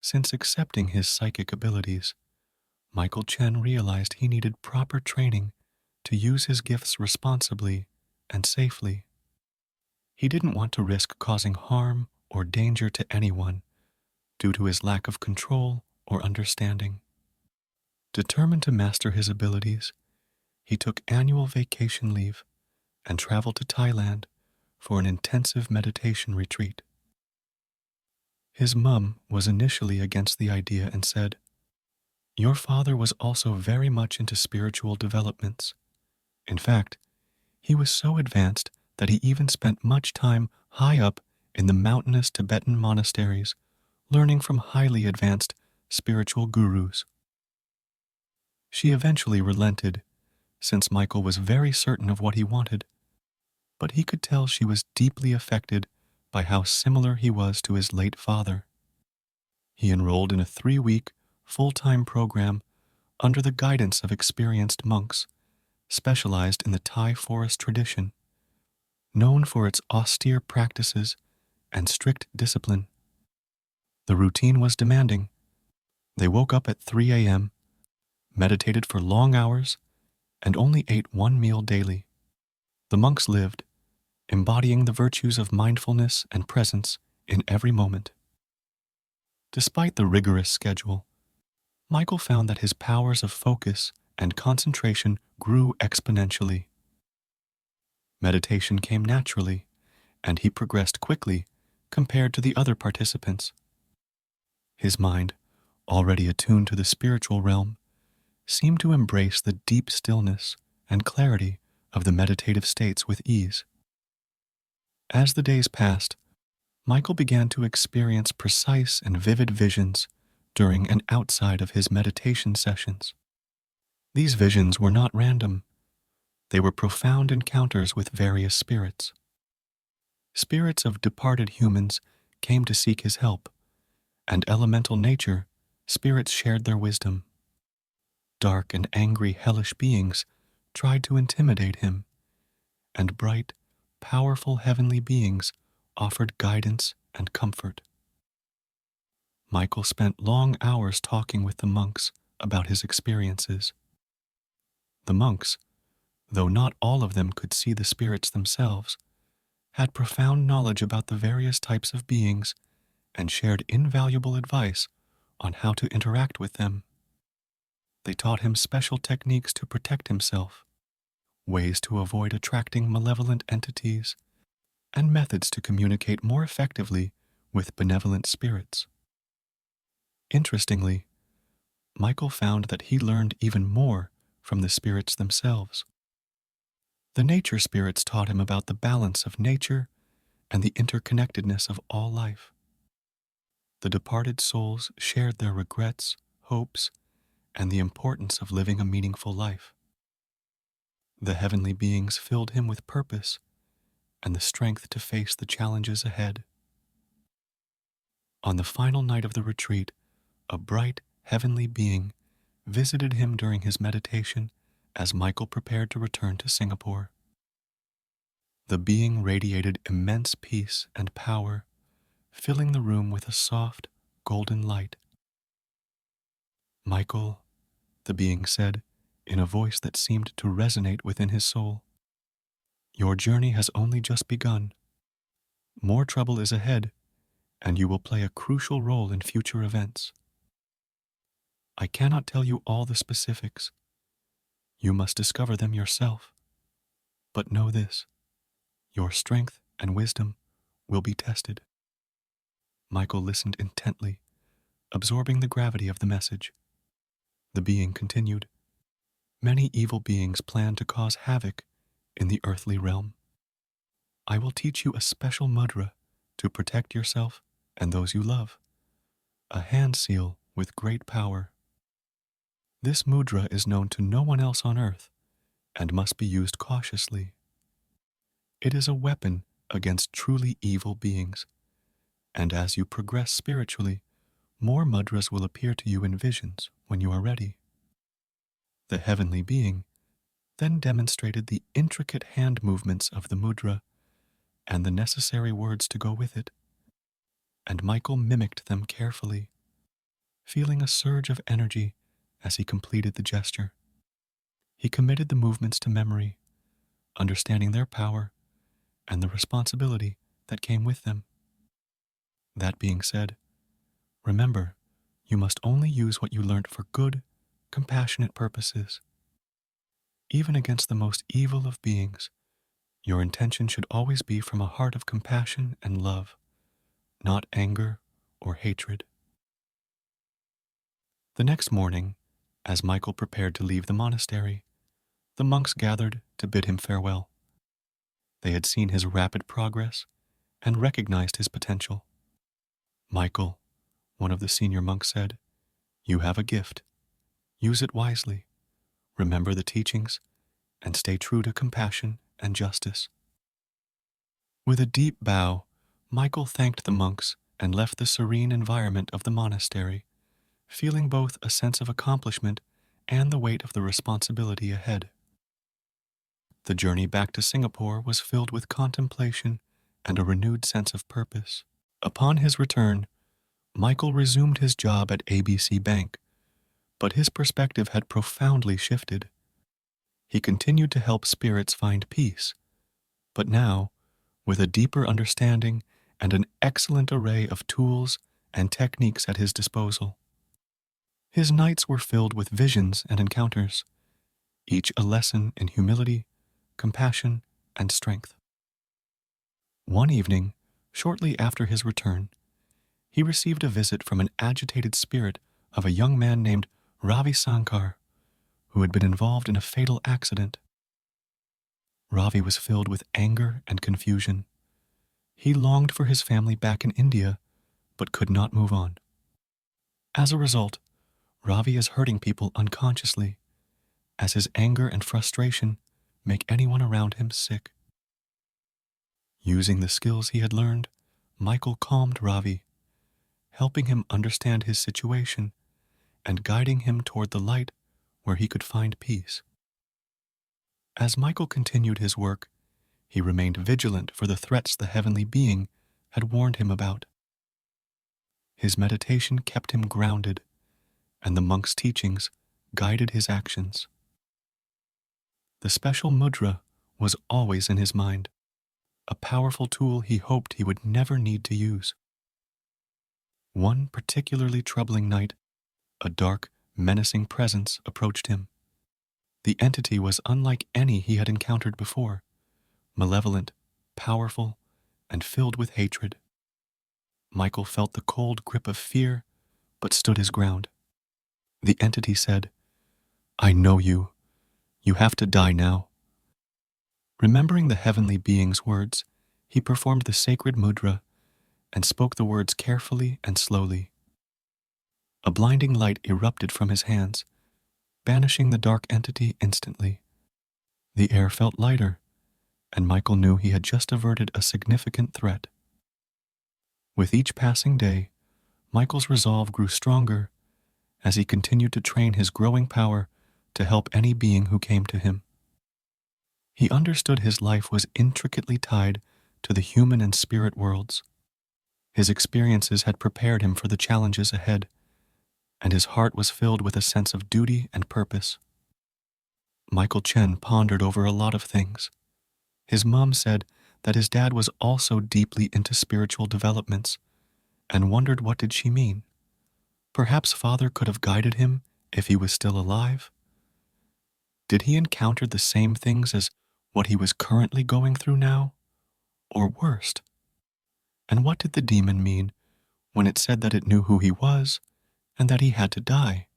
Since accepting his psychic abilities, Michael Chen realized he needed proper training to use his gifts responsibly and safely. He didn't want to risk causing harm or danger to anyone due to his lack of control or understanding. Determined to master his abilities, he took annual vacation leave and traveled to Thailand for an intensive meditation retreat. His mum was initially against the idea and said, "Your father was also very much into spiritual developments. In fact, he was so advanced that he even spent much time high up in the mountainous Tibetan monasteries, learning from highly advanced spiritual gurus." She eventually relented, since Michael was very certain of what he wanted, but he could tell she was deeply affected by how similar he was to his late father. He enrolled in a 3-week, full-time program under the guidance of experienced monks, specialized in the Thai forest tradition, known for its austere practices and strict discipline. The routine was demanding. They woke up at 3 a.m., meditated for long hours, and only ate one meal daily. The monks lived, embodying the virtues of mindfulness and presence in every moment. Despite the rigorous schedule, Michael found that his powers of focus and concentration grew exponentially. Meditation came naturally, and he progressed quickly compared to the other participants. His mind, already attuned to the spiritual realm, seemed to embrace the deep stillness and clarity of the meditative states with ease. As the days passed, Michael began to experience precise and vivid visions during and outside of his meditation sessions. These visions were not random. They were profound encounters with various spirits. Spirits of departed humans came to seek his help, and elemental nature, spirits shared their wisdom. Dark and angry hellish beings tried to intimidate him, and bright, powerful heavenly beings offered guidance and comfort. Michael spent long hours talking with the monks about his experiences. The monks, though not all of them could see the spirits themselves, had profound knowledge about the various types of beings and shared invaluable advice on how to interact with them. They taught him special techniques to protect himself, ways to avoid attracting malevolent entities, and methods to communicate more effectively with benevolent spirits. Interestingly, Michael found that he learned even more from the spirits themselves. The nature spirits taught him about the balance of nature and the interconnectedness of all life. The departed souls shared their regrets, hopes, and the importance of living a meaningful life. The heavenly beings filled him with purpose and the strength to face the challenges ahead. On the final night of the retreat, a bright, heavenly being visited him during his meditation as Michael prepared to return to Singapore. The being radiated immense peace and power, filling the room with a soft, golden light. "Michael," the being said, in a voice that seemed to resonate within his soul, "your journey has only just begun. More trouble is ahead, and you will play a crucial role in future events. I cannot tell you all the specifics. You must discover them yourself. But know this, your strength and wisdom will be tested." Michael listened intently, absorbing the gravity of the message. The being continued, "Many evil beings plan to cause havoc in the earthly realm. I will teach you a special mudra to protect yourself and those you love, a hand seal with great power. This mudra is known to no one else on earth and must be used cautiously. It is a weapon against truly evil beings, and as you progress spiritually, more mudras will appear to you in visions when you are ready." The heavenly being then demonstrated the intricate hand movements of the mudra and the necessary words to go with it, and Michael mimicked them carefully, feeling a surge of energy as he completed the gesture. He committed the movements to memory, understanding their power and the responsibility that came with them. That being said, remember, you must only use what you learned for good, compassionate purposes. Even against the most evil of beings, your intention should always be from a heart of compassion and love, not anger or hatred. The next morning, as Michael prepared to leave the monastery, the monks gathered to bid him farewell. They had seen his rapid progress and recognized his potential. Michael, one of the senior monks said, "You have a gift. Use it wisely. Remember the teachings and stay true to compassion and justice." With a deep bow, Michael thanked the monks and left the serene environment of the monastery, feeling both a sense of accomplishment and the weight of the responsibility ahead. The journey back to Singapore was filled with contemplation and a renewed sense of purpose. Upon his return, Michael resumed his job at ABC Bank, but his perspective had profoundly shifted. He continued to help spirits find peace, but now, with a deeper understanding and an excellent array of tools and techniques at his disposal. His nights were filled with visions and encounters, each a lesson in humility, compassion, and strength. One evening, shortly after his return, he received a visit from an agitated spirit of a young man named Ravi Sankar, who had been involved in a fatal accident. Ravi was filled with anger and confusion. He longed for his family back in India, but could not move on. As a result, Ravi is hurting people unconsciously, as his anger and frustration make anyone around him sick. Using the skills he had learned, Michael calmed Ravi, helping him understand his situation and guiding him toward the light where he could find peace. As Michael continued his work, he remained vigilant for the threats the heavenly being had warned him about. His meditation kept him grounded, and the monk's teachings guided his actions. The special mudra was always in his mind, a powerful tool he hoped he would never need to use. One particularly troubling night, a dark, menacing presence approached him. The entity was unlike any he had encountered before, malevolent, powerful, and filled with hatred. Michael felt the cold grip of fear, but stood his ground. The entity said, "I know you. You have to die now." Remembering the heavenly being's words, he performed the sacred mudra and spoke the words carefully and slowly. A blinding light erupted from his hands, banishing the dark entity instantly. The air felt lighter, and Michael knew he had just averted a significant threat. With each passing day, Michael's resolve grew stronger as he continued to train his growing power to help any being who came to him. He understood his life was intricately tied to the human and spirit worlds. His experiences had prepared him for the challenges ahead, and his heart was filled with a sense of duty and purpose. Michael Chen pondered over a lot of things. His mom said that his dad was also deeply into spiritual developments, and wondered what did she mean. Perhaps Father could have guided him if he was still alive? Did he encounter the same things as what he was currently going through now? Or worst? And what did the demon mean when it said that it knew who he was and that he had to die?